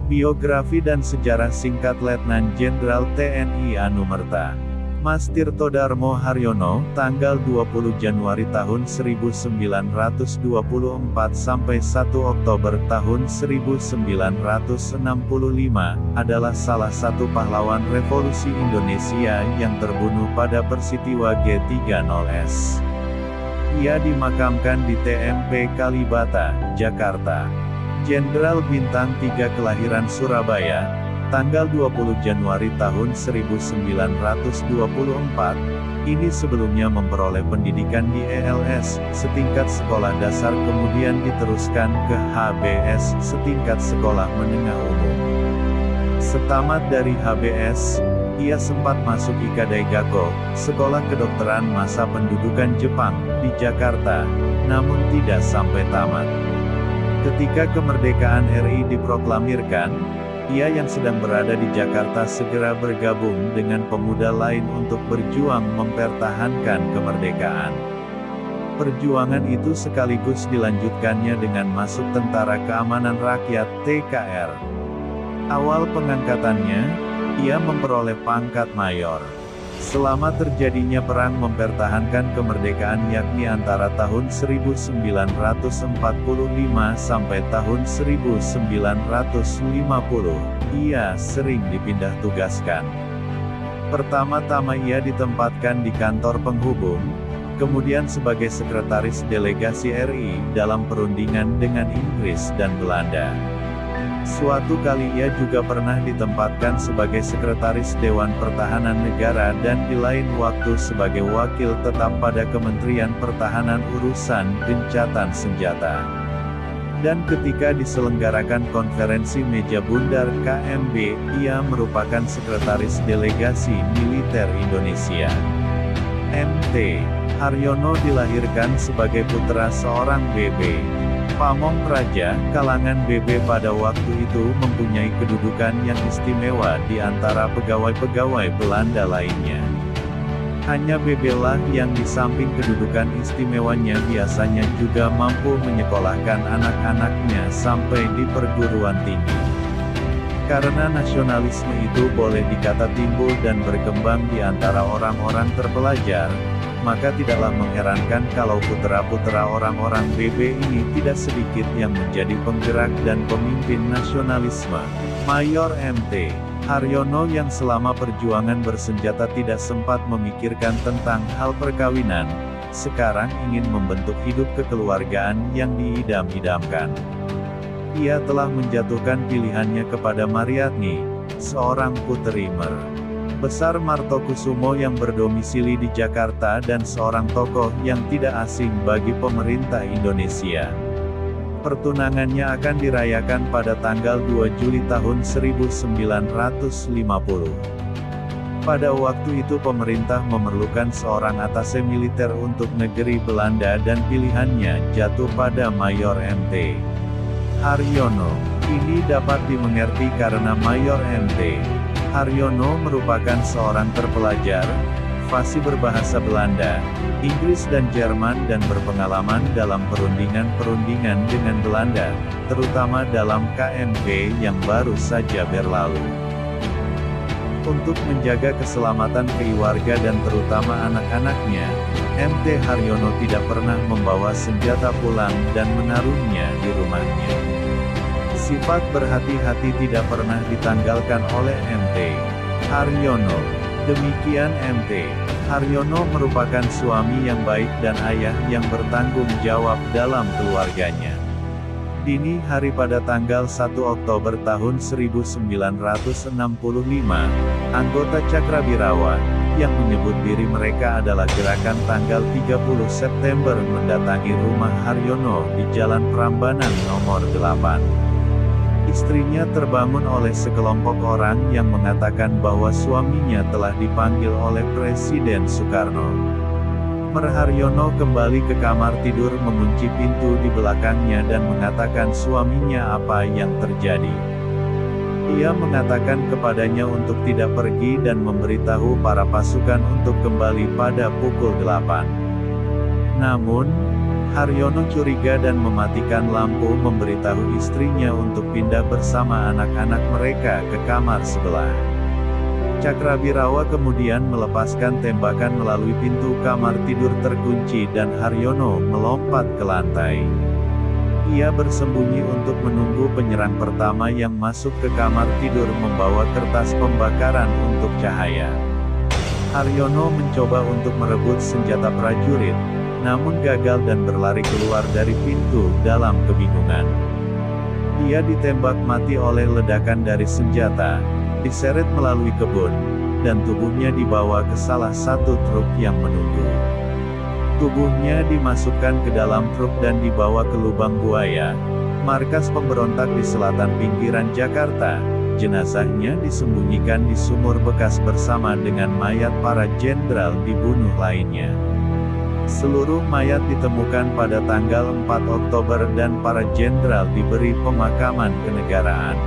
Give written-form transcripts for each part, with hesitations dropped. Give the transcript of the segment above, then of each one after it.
Biografi dan sejarah singkat Letnan Jenderal TNI Anumerta Mas Tirto Darmo Haryono, tanggal 20 Januari tahun 1924 sampai 1 Oktober tahun 1965, adalah salah satu pahlawan revolusi Indonesia yang terbunuh pada peristiwa G30S. Ia dimakamkan di TMP Kalibata, Jakarta. Jenderal Bintang 3 kelahiran Surabaya, tanggal 20 Januari tahun 1924, ini sebelumnya memperoleh pendidikan di ELS, setingkat sekolah dasar kemudian diteruskan ke HBS, setingkat sekolah menengah umum. Setamat dari HBS, ia sempat masuk Ikadai Gakko, sekolah kedokteran masa pendudukan Jepang, di Jakarta, namun tidak sampai tamat. Ketika kemerdekaan RI diproklamirkan, ia yang sedang berada di Jakarta segera bergabung dengan pemuda lain untuk berjuang mempertahankan kemerdekaan. Perjuangan itu sekaligus dilanjutkannya dengan masuk Tentara Keamanan Rakyat (TKR). Awal pengangkatannya, ia memperoleh pangkat mayor. Selama terjadinya perang mempertahankan kemerdekaan yakni antara tahun 1945 sampai tahun 1950, ia sering dipindah tugaskan. Pertama-tama ia ditempatkan di kantor penghubung, kemudian sebagai sekretaris delegasi RI dalam perundingan dengan Inggris dan Belanda. Suatu kali ia juga pernah ditempatkan sebagai sekretaris Dewan Pertahanan Negara dan di lain waktu sebagai wakil tetap pada Kementerian Pertahanan urusan gencatan senjata. Dan ketika diselenggarakan konferensi meja bundar KMB, ia merupakan sekretaris delegasi militer Indonesia. MT Haryono dilahirkan sebagai putra seorang BB Pamong Praja, kalangan BB pada waktu itu mempunyai kedudukan yang istimewa di antara pegawai-pegawai Belanda lainnya. Hanya BB lah yang di samping kedudukan istimewanya biasanya juga mampu menyekolahkan anak-anaknya sampai di perguruan tinggi. Karena nasionalisme itu boleh dikata timbul dan berkembang di antara orang-orang terpelajar, maka tidaklah mengherankan kalau putra-putra orang-orang BB ini tidak sedikit yang menjadi penggerak dan pemimpin nasionalisme. Mayor MT Haryono yang selama perjuangan bersenjata tidak sempat memikirkan tentang hal perkawinan, sekarang ingin membentuk hidup kekeluargaan yang diidam-idamkan. Ia telah menjatuhkan pilihannya kepada Mariatni, seorang puteri Besar Martokusumo yang berdomisili di Jakarta dan seorang tokoh yang tidak asing bagi pemerintah Indonesia. Pertunangannya akan dirayakan pada tanggal 2 Juli tahun 1950. Pada waktu itu pemerintah memerlukan seorang atase militer untuk negeri Belanda dan pilihannya jatuh pada Mayor MT Haryono. Ini dapat dimengerti karena Mayor MT Haryono merupakan seorang terpelajar, fasih berbahasa Belanda, Inggris dan Jerman dan berpengalaman dalam perundingan-perundingan dengan Belanda, terutama dalam KMB yang baru saja berlalu. Untuk menjaga keselamatan keluarga dan terutama anak-anaknya, MT Haryono tidak pernah membawa senjata pulang dan menaruhnya di rumahnya. Sifat berhati-hati tidak pernah ditanggalkan oleh MT Haryono. Demikian MT Haryono merupakan suami yang baik dan ayah yang bertanggung jawab dalam keluarganya. Dini hari pada tanggal 1 Oktober tahun 1965, anggota Cakrabirawa, yang menyebut diri mereka adalah Gerakan Tanggal 30 September mendatangi rumah Haryono di Jalan Prambanan nomor 8. Istrinya terbangun oleh sekelompok orang yang mengatakan bahwa suaminya telah dipanggil oleh Presiden Soekarno. Haryono kembali ke kamar tidur mengunci pintu di belakangnya dan mengatakan suaminya apa yang terjadi. Ia mengatakan kepadanya untuk tidak pergi dan memberitahu para pasukan untuk kembali pada pukul 8. Namun, Haryono curiga dan mematikan lampu memberitahu istrinya untuk pindah bersama anak-anak mereka ke kamar sebelah. Cakrabirawa kemudian melepaskan tembakan melalui pintu kamar tidur terkunci dan Haryono melompat ke lantai. Ia bersembunyi untuk menunggu penyerang pertama yang masuk ke kamar tidur membawa kertas pembakaran untuk cahaya. Haryono mencoba untuk merebut senjata prajurit, namun gagal dan berlari keluar dari pintu dalam kebingungan. Ia ditembak mati oleh ledakan dari senjata, diseret melalui kebun, dan tubuhnya dibawa ke salah satu truk yang menunggu. Tubuhnya dimasukkan ke dalam truk dan dibawa ke Lubang Buaya, markas pemberontak di selatan pinggiran Jakarta. Jenazahnya disembunyikan di sumur bekas bersama dengan mayat para jenderal dibunuh lainnya. Seluruh mayat ditemukan pada tanggal 4 Oktober dan para jenderal diberi pemakaman kenegaraan.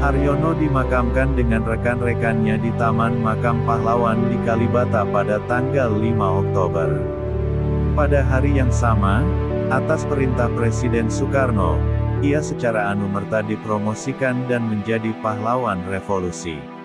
Haryono dimakamkan dengan rekan-rekannya di Taman Makam Pahlawan di Kalibata pada tanggal 5 Oktober. Pada hari yang sama, atas perintah Presiden Soekarno, ia secara anumerta dipromosikan dan menjadi pahlawan revolusi.